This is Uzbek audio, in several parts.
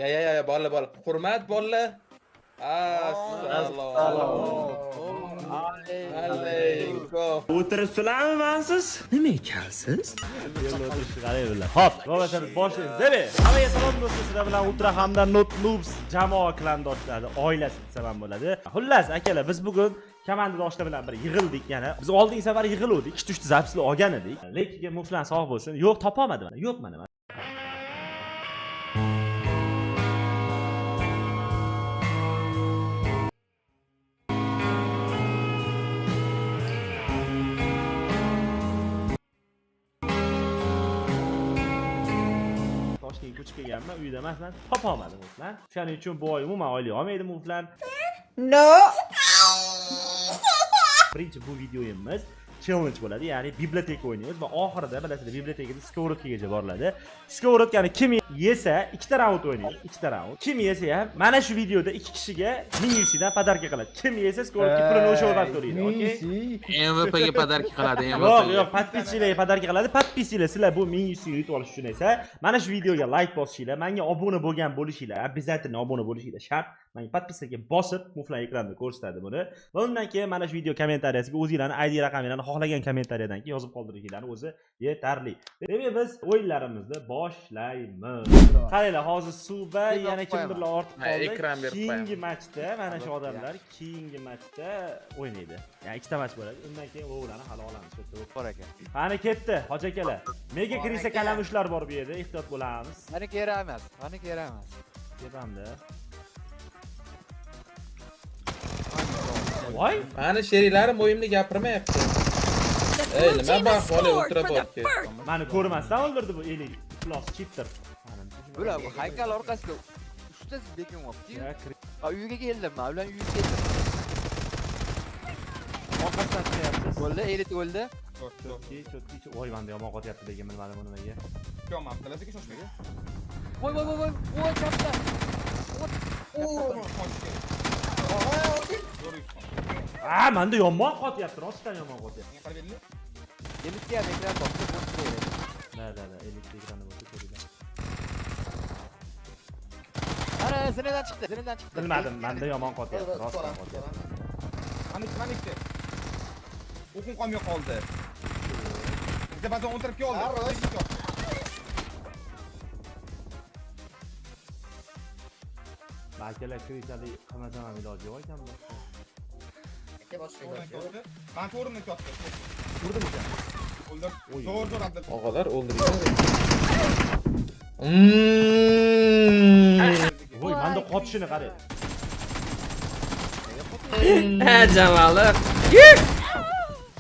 Ya bola. Hurmat bolalar. Assalomu alaykum. O'tiribsizlarmi siz? Nima ekansiz? Yo'lda o'tirishni qarayverlar. Hop, ro'yxatimiz boshlaymiz. Demak, hammaga salom do'stlar, sizlar bilan Ultra hamda Not Noobs jamoa klandoshlari oilasi desam ham bo'ladi. Xullas, akalar, biz bugun komandadoshlar bilan bir yig'ildik yana. Biz oldingi safar yig'ildik, 2-3 ta zapslar olgan edik. Lekin muflan sog' bo'lsin. Yo'q, topa olmadim. Yo'q mana. Toshkentga ko'chib kelganman, uyda emasman, topa olmadim muflan. Shuning uchun bu oy umuman oylik olmaydi muflan. No. Birinchi bu videoyimiz challenge bo'ladi, ya'ni biblioteka o'ynaymiz va oxirida bilasizlar, bibliotekada skоворodkagacha boriladi. Skоворodkani kim yesa 2 ta raund o'ynaymiz, 2 ta raund. Kim yesa ham mana shu videoda 2 kishiga 1000 UC dan podarka qiladi. Kim yesa skоворodka pulini o'sha o'rab to'laydi, okey? MVP ga podarka qiladi, Yo'q, podpischilarga podarka qiladi. Podpischilar sizlar bu 1000 UC yutib olish uchun esa mana shu videoga like bosishinglar, menga obuna bo'lgan bo'lishinglar, обязательно obuna bo'lishinglar shart. Menga podpiskaga bosib, muflan ekranda ko'rsatadi buni. Va undan keyin mana shu video kommentariyasiga o'zingizlarning ID raqamlarini xohlagan kommentariyadan keyin yozib qoldirishinglarni o'zi yetarli. Demak, biz o'yinlarimizni boshlaymiz. Qaranglar, hozir Suba yana kimdirlar ortib qoldi. Keyingi matchda mana shu odamlar keyingi matchda o'ynaydi. Ya'ni 2 ta match bo'ladi. Undan keyin o'g'larni hali olamiz. Bor ekan. Qani ketdi, hoji akalar. Mega kirisa kalamushlar bor bu yerda, ehtiyot bo'lamiz. Mani kerak emas, Tepamda. Voy, Mani sheriklarim o'yimni gapirmayapti. Ey, nima baq bola ultra botga. meni ko'rmasdan o'ldirdi bu Elik plus cheater. Bular bu haykal orqasiga 3 ta bekin olibdi. Uyga keldim, men ular uyga keldim. Orqasidan chiqyapsiz. Bo'ldi, elit o'ldi. Cho'tki. Voy, menda yomon qotyapti degan bilmadim uni nimaga. Yo'q, qilasizki shoshmaga. Voy, chapda. Menda yomon qotyapti, rostdan yomon qotyapti. Menga qarab eringlar. Elitga ham ekran bosdi, Da, Elik ekrani bo'lsa ko'ringlar. Ana, zinadan chiqdi. Bilmadim, menda yomon qotyapti, rostdan qotyapti. Mana ikkita. O'qim qolmay qoldi. Bizda ba'zan o'tirib keldi. Akalar kiritali qilmasam ham iloji yo'q ekan bu. Ben to'g'rimni kotdi. Urdimi ekan? O'ldir. Zo'r abdi. Og'alar o'ldirgan. Voy, menda qotishini qarang. Ha, Jamali.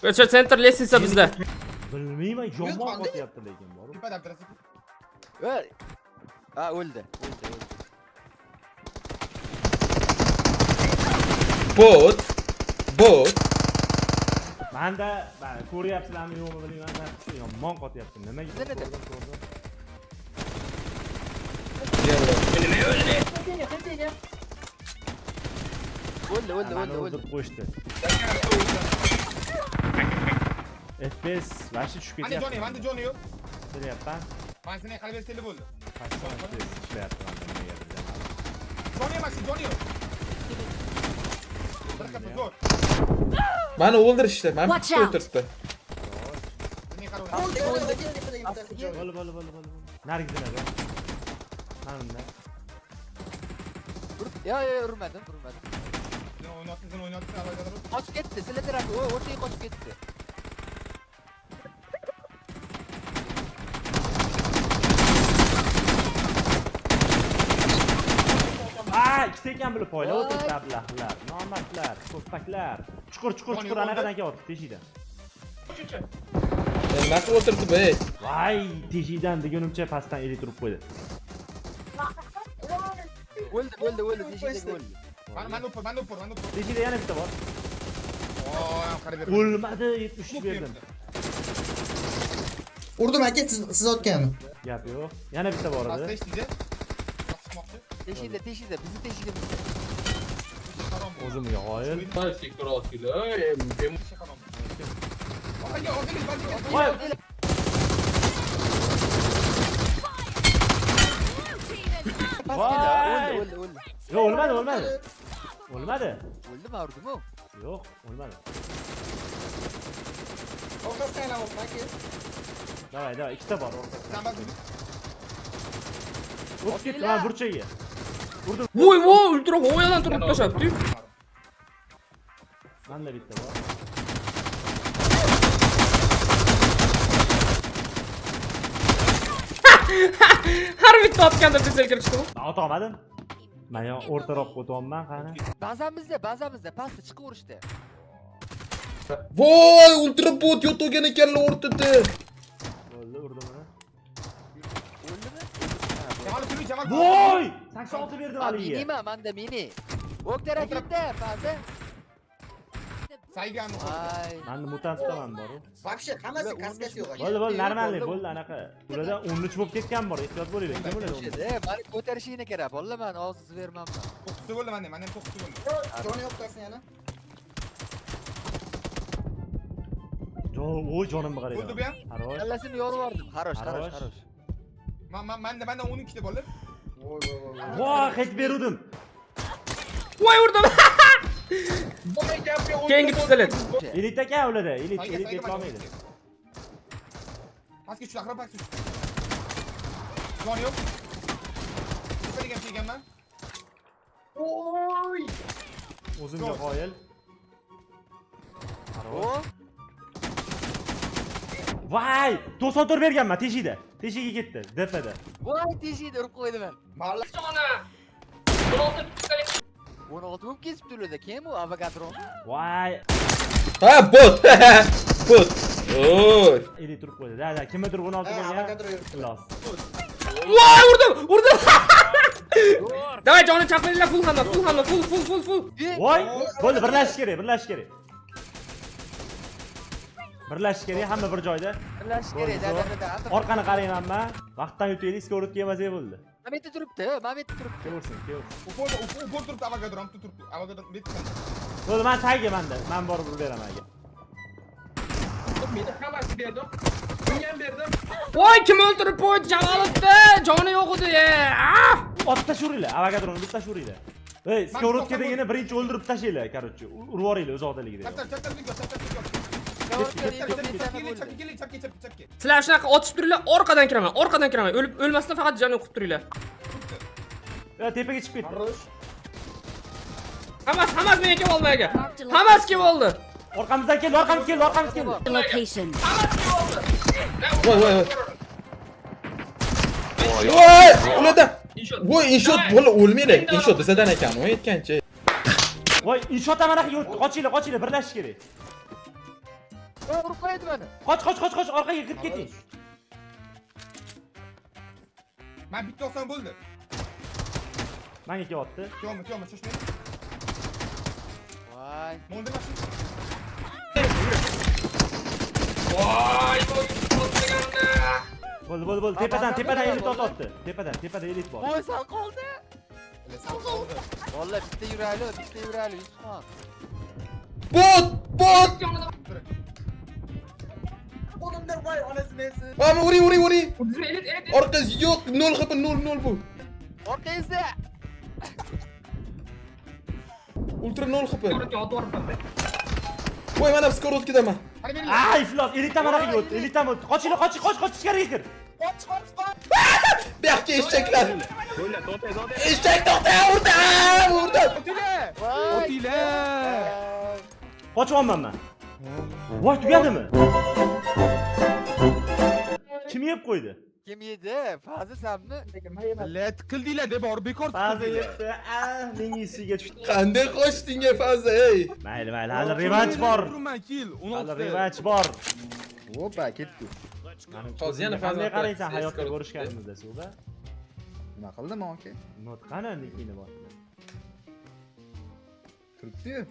Ko'cha center lestnitsa bizda. Bilmayman, yomon qotyapti lekin bor. Tepada abdirasi. Ha, o'ldi. Bot. Menda, ko'ryapsizlarmi yo'qmi bilmayman, yomon qotyapti. Nimaga? O'ldi. O'ldirib qo'yishdi. FPS vashi tushib ketyapti. Manda joni yo'q. Bilyapman. Men seni qalbga selib bo'ldi. Ishlayapti menda nimaga bilmayman. Joni emas, joni yo'q. Bir qatı zo'r. Mani o'ldirishdi, men bitta o'tiribdi. Menga qarab. Bo'l. Nargidalar. Mana. Yo, urmadim. Sen o'ynatding. Qochib ketdi, sizlar tarafga, o'rtaga qochib ketdi. Ikkita ekan bilib poyla o'tiribdi ablahlar, nomardlar, ko'paklar. Chuqur anaqadan kelyapti teshidan. Nima qilib o'tiribdi bu? Voy, teshidan degunimcha pastdan eli turib qo'ydi. O'ldi, teshikdagi o'ldi. Men o'pir. Teshida yana bitta bor. Qarab ber. O'lmadi, 73 berdim. Urdim aka, siz otganmi? Gap yo'q. Yana bitta bor edi. Teshikda. Teshikda, bizni teshigimiz. O'zimga qoyil. Voy, Voy! O'ldi. Yo'q, o'lmadi. O'lmadi. O'ldimi, urdimi? Yo'q, o'lmadi. Orqasidan yana o'tma aka. Davay, ikkita bor o'rtada. Sen bak bir. O'tib ketdi mana burchaga. Voy voy ultra havoyadan turib tashlabdi. Manda bitta bor. Har bitta otganda bizel kirishdi. Men ota olmadim. Men yo o'rtaroqqa o'tyapman, qani. Bazamizda, pastga chiqib urishdi. Voy, ultra bot yo'tgan ekanlar o'rtada. Bo'ldi, urdim uni. O'ldimi? Cemal sürü Cemal. Voy! 86 berdim haliga. Minima, manda mini. Ok tarafingda, fazi. Saygı anı. Ay. Menda mutant tutaman bor. Вообще hammasi kaskasi yo'q aka. Bo'ldi, normalniy, bo'ldi anaqa. Ularda 13 bo'lib ketgan bor, ehtiyot bo'linglar. Kim ular? Mani ko'tarishingni kerak. Bolalar, men og'iz bermanman. Tokusu bölüm annem. Annem tokusu bölüm. Joni yo'qdasin yana. Voy, jonimga qarang. Bo'ldi bu ham? Harosh. Kallasini yorib yubordim. Xarosh. Ben de 12 de bölüm. Voy. Voy, hech berdim. Voy urdim. Keyingi pistolet. Elit aka ularda, elit Saygı etlolmaydi. Pas geç şu akra pas geç. Son yok. Yukarı gel çekeyim ben. Voy. O'zimga qoyil. O. Voy, 94 berganman teshikda. Teshigiga ketdi, DPda. Voy, teshikda urib qo'ydim men. Malla. 16 bo'lib kesib turdi. Kim u? Avogadron. Voy, Ha, bot. Bot. Oy. elit turib qo'ydi. Da, kimdir 16 bergan. Avogadro yuribdi. Xalos. Voy urdim. Davay joni chaqiringlar, full hamma, full. Voy, bo'ldi, birlashish kerak. Birlashish kerak, hamma bir joyda. Birlashish kerak. Da. Orqani qarayman men. Vaqtdan yutaylik, skorodga yemasak bo'ldi. Mana bu yerda turibdi. Kelsin. Upol turup Avogadron tutup Avogadron bitti. Bo'ldi, men tagga menda. Men borib urib beraman aka. Voy kim o'ldirib qo'ydi Jalolovni? Joni yo'q edi. Otda shuringlar, Avogadronni bitta shuringlar. Ey, skorodga degani birinchi o'ldirib tashlaylar, короче. Urib yuboringlar uzoqdaligida. Çaptar video. Çapki. Sizlar shunaqa otib turinglar, orqadan kiraman. O'lmasdan faqat joni o'qib turinglar. Ya tepaga chiqib ketdi. Hammasi menga kelib olmay aka. Hammasi kelib oldi. Orqamizdan keldi. Location. Voy. Ularda. Voy, inshot bola o'lmaydi. Inshot bizadan ekan, u aytgancha. Voy, inshot amanaqa yo'q. Qochinglar, birlashish kerak. Urib qo'ydi meni. Qoch, orqaga kirib keting. Ben bitti olsam böldü. Menga kelyapti. Kiyoma şaşmayın. Voy. Molde başın. Bo'ldi. Tepadan elit otyapti. Tepada elit bor. Voy, sal qoldi. Öyle sağ oldu. Vallahi bitta yurayli, Yusufxon. Bot. Qo'limda voy onasini esi. Ama uring. Orqasi yo'q, 0 HP 0 bu. Orqangizda. Ultra 0 HP. Voy, mana skorot kedaman. Hadi benim. Ay, iflos, elitdan manaqa yo'q. Elitdan qochinglar, qoch, ichkariga kir. Qoch. Bu yoqqa eshaklar. Eshak to'xta, urdi. Otile. Qochyapman men. Voy, tugadimi? Kim yeb qo'ydi? Kim yedi? Fazi sanmi? Let kıldiyle de bor bekor. Fazi yebdi. Menga isiga tushdi. Qanday qochding, faza, ey? Mayli, hali revanch bor. Opa, ketdi. Hozir yana faza. Qanday qaraysan hayotda ko'rishganimizda suvda? Nima qildimi aka? Qani nikini bor. Turibdi-yu.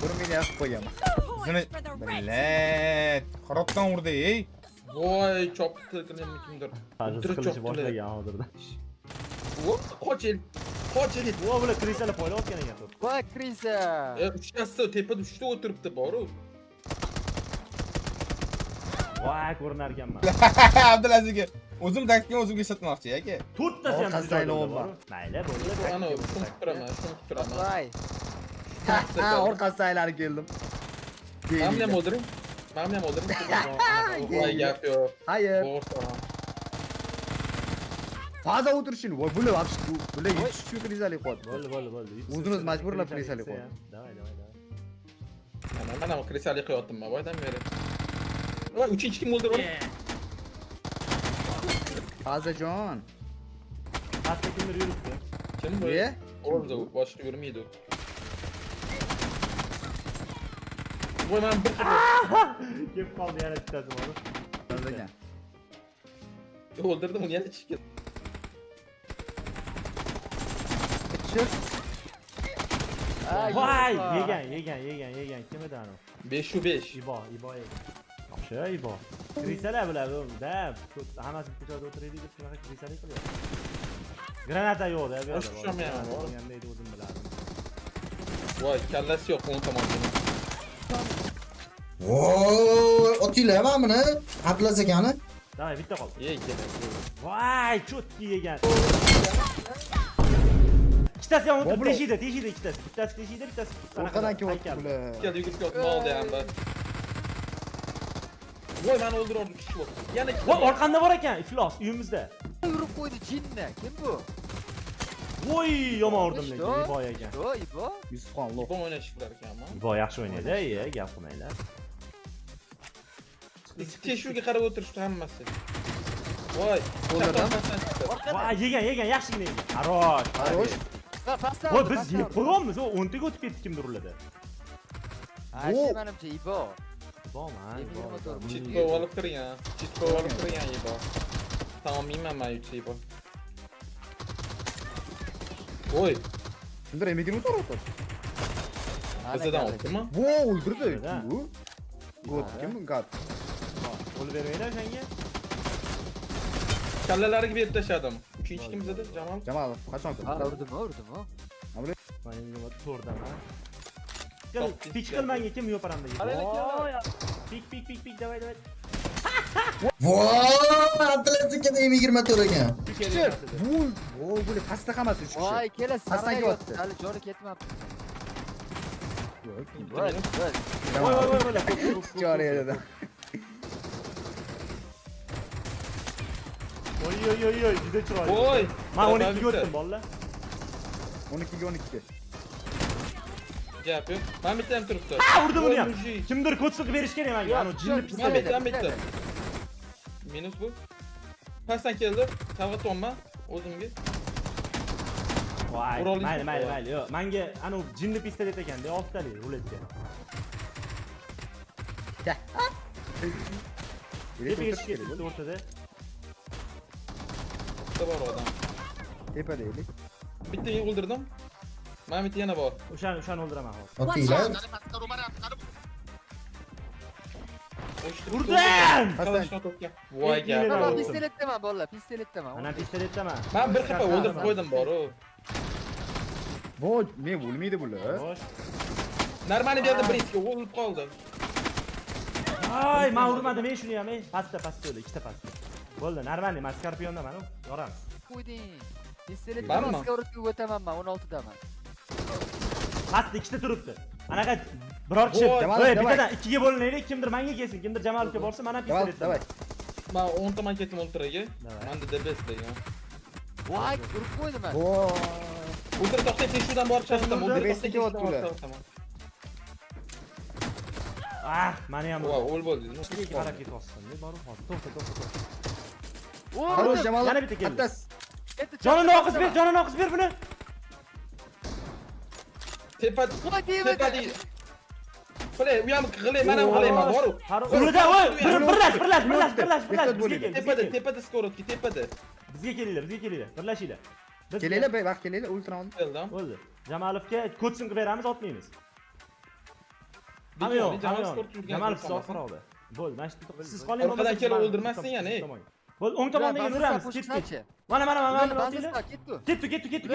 1 million yaqib qo'yganman. Let. Qarotdan urdi, ey. Voy, chopdi kimdir. Hozir qilish boshlagan hozirda. Qoch el. Voy, bular krisalar poylayotgan ekan. Voy, Krisa. Uchtasi tepada 3ta o'tiribdi, boru. Voy, ko'rinar ekanman. Abdulaziz aka. O'zim taktikani o'zimga ishlatmoqchi aka. To'rttasi ham Orqasidan sizda olma. bor. Mayli, bo'ldi. Ana shuni turaman, shuni turaman. Voy. Ha, orqasidan aylanib keldim. Mana ham o'ldiring. Mana ham o'ldiring. Voy gap yo'q. Hayır. Bo'g'irsa. Fazla o'tirishini. Voy, bular вообще bular yetishib krizali qoldi. Bo'ldi. O'zimiz majburlab kirisali qo'ydik. Davay. Mana krisali qilyaptim men. Voydan beri. Voy 3-chi kim o'ldirdi? Fazajon. Pastda kimdir yuribdi. Kim bu? Ye? O'ldi, boshqa yurmaydi. Voy men bir Kelib qoldi yana bittasi bor. Fazajon. o'ldirdim, uni yana chiqib ketdi. Chiq. Voy, yegan. Kim edi anu? 5-5. Ibo yegan. Yaxshi, Ibo. Krisalar bular, da. Hammasi bitta joyda o'tiraylik deb shunaqa krisalik qilyapti. Granata yo'q-da, bu yerda. O'shamayapman. Qanday o'zim biladim. Voy kallasi yo'q o'ng tomonda. Voy, otinglar mana buni. Abdulaziz akani. Davay, bitta qoldi. Ye, kerak. Voy, chotki yegan. Ikkitasi ham o'tib teshiydi ikkitasi. Bittasi teshiydi, bittasi Orqadan kelyapti bular. Keldi yugurib ketdi, oldi ham da. Voy meni o'ldirdi kishi yo'q. Yana ikkita. Voy, orqamda bor ekan, iflos uyimizda. Yurib qo'ydi jinni. Kim bu? Voy, yomon urdim lekin, Ibo ekan. Ibo. Yusufxon loq. Ibo o'ynashiblar ekanmi? Ibo yaxshi o'ynaydi, gap qilmanglar. Teshuvga qarab o'tirishdi hammasi. Voy, Qo'llardan. Voy, yegan, yaxshigina yegan. Harosh. Va pastda. Voy, biz yeb qo'yamiz, o 10 taga o'tib ketdi kimdir ularda. Ayshi menimcha Ibo. Iboman. Chitko olib kirgan. Ibo. Tamam, men mayutchi Ibo. Voy, Kimdir emigini o'tirdi. bizdan o'tdimi? Vo, o'ldirdi. Bu. Got kim? Got. Qo'l bermanglar senga. Kallalariga berib tashladim. 3-chi kim dedi? Jamol. Jamalov qachon Ha, kirdi? urdimi? Menga to'rdaman. Kel, pik qil menga kim yo'paramda. Pik, davay. Voy, Abdulaziz akani 24 ekan. Bu, voy, bular pastda hammasi 3 kishi. Voy, kela Pastdan saraya kelyapti. hali joni ketmabdi. Voy. Voy. Joriy dedi. Oy, juda chiroyli. Voy. Men 12 ga o'tdim, bolalar. 12 ga 12. Gap yo'q. Men bitta ham turibdi. Urdi buni ham. Kimdir kod siqib berish kerak menga. Ana jinni Men pistolet. bitta. Minus bu. Pastdan keldi. Savg'atonma o'zimga. Voy, Urollik mayli. Yo'q, menga ana jinni pistolet ekanda, 6 talik ruletka. Tepaga chiqib ketdi o'rtada. Bitta bor odam. Tepada edik. Bittani o'ldirdim. Mana bitta yana bor. O'shani o'ldiraman hozir. Otinglar. Urdim! Qalashni topgan. Voy gap. Mana Pistoletdaman bolalar, pistoletdaman. Ana pistoletdaman. Men bir xafa o'ldirib qo'ydim bor-ku. Voy, men o'lmaydi bular. Xo'sh. Normani berdim Brinsga, o'lib qoldi. Ay, men urmadim, men shuni ham, pastda o'ldi, ikkita pastda. Bo'ldi, normali, men Scorpiondaman, yoramiz. Qo'yding. Pistoletdan Scorpionga o'taman men 16 daman. Pastda ikkita turibdi. Anaqa biror kishi, voy, bittadan ikkiga bo'linaylik, kimdir menga kelsin, kimdir Jamalovga borsa, mana pistolet. Davay. Men 10 tomon ketdim o'ltiraga. Menda DBS degan. Voy, urib qo'ydim men. Voy. O'ltirib to'xtab teshuvdan borib chaqdim. O'ldirib DBS-ga o'tdilar. Ah, meni ham Voy, o'l bo'ldingizmi? Ikkiga qarab ketyapsan. Ne bor hozir? To'xta. Harosh Jamalov. Yana bitta keldi. Attas. Jonini oqis ber buni. Tepa Voy, deydi. Qilay, u ham qilay, men ham qilayman, bor-ku. Urida, voy, birlash. Tepada skorotka, tepada. Bizga kelinglar. Birlashinglar. Kelinglar, vaqt kelinglar, ultron. Keldim. Bo'ldi. Jamalovga kod sinqib beramiz, otmaymiz. Hamma yo'q. Jamalov so'roqda. Bo'ldi, mana shu siz qoling. Orqadan kelib o'ldirmasdan yana. Bo'ldi, o'ng tomondan yuramiz. Ketdik. Mana. Ketdi. Ketdi. Ketdi.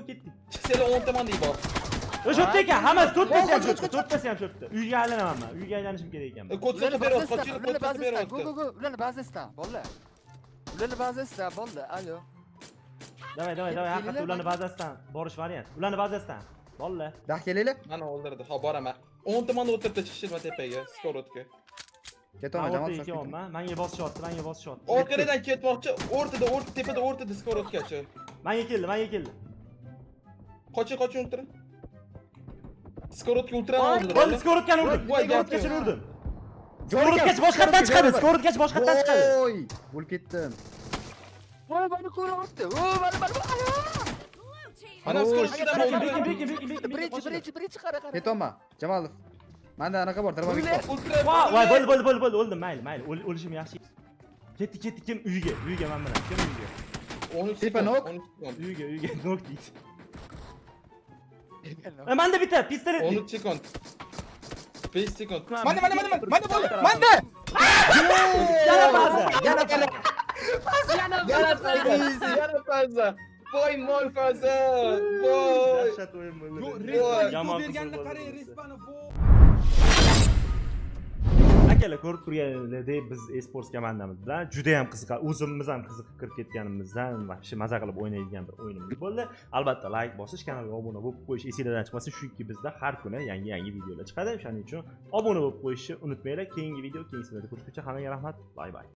Ketdi. Seni 10 tomon deydi bor. O'sha yerda ekan, hammasi to'rttasi ham cho'pda, to'rttasi ham cho'pda. Uyga aylanaman men. Uyga aylanishim kerak ekan. Ko'rsatib beryapti, qochib Ularni ko'rsatib beryapti. ularni bazasida, bolalar. Ularni bazasida, bolalar. Alo. Davay, haqiqatda ularni bazasidan borish variant. Ularni bazasidan. Bolalar. Dah kelinglar. Mana o'ldirdi. Ha, boraman. 10 tomonni o'tirib chiqishma tepaga, skorodga. Ketaman, Jamol. Ketaman. Menga bosishyapti, Orqadan ketmoqchi, tepada o'rtada skorodgacha. Menga keldi. Qoch o'tir. Skorodga ultran oldi. Bo'ldi, skorodkani urdim. Voy, Skorodgacha gapni. urdim. Skorodgacha boshqatdan chiqadi, skorodgacha boshqatdan chiqadi. Voy, bo'lib ketdim. Voy, meni ko'ryapti. O, mana. Mana skoroddan Birinchi qara. Ketaman. Jamolov. Menda anaqa bor, darvoza bor. Voy, bo'ldi, o'ldim, mayli, o'lishim yaxshi. Ketdi, kim uyga men bilan, kim uyga? 13 Tepa nok. Uyga, nok deydi. Menda bitta pistolet. 13 sekund. 5 sekund. Mana bo'ldi. Mana. Yana faza. Voy mol faza. Voy. Dahshat o'yin bo'ldi. Yomon berganini qarang, respani. Akalar, ko'rib turganingizdek, biz esports komandamiz bilan juda ham qiziqadi. O'zimiz ham qiziqib kirib ketganimizdan vahshiy maza qilib o'ynaydigan bir o'yinimiz bo'ldi. Albatta, like bosish, kanalga obuna bo'lib qo'yish esingizdan chiqmasin, chunki bizda har kuni yangi videolar chiqadi. Shuning uchun obuna bo'lib qo'yishni unutmanglar. Keyingi video, keyingi videoda ko'rishguncha hammaga rahmat. Bay bay.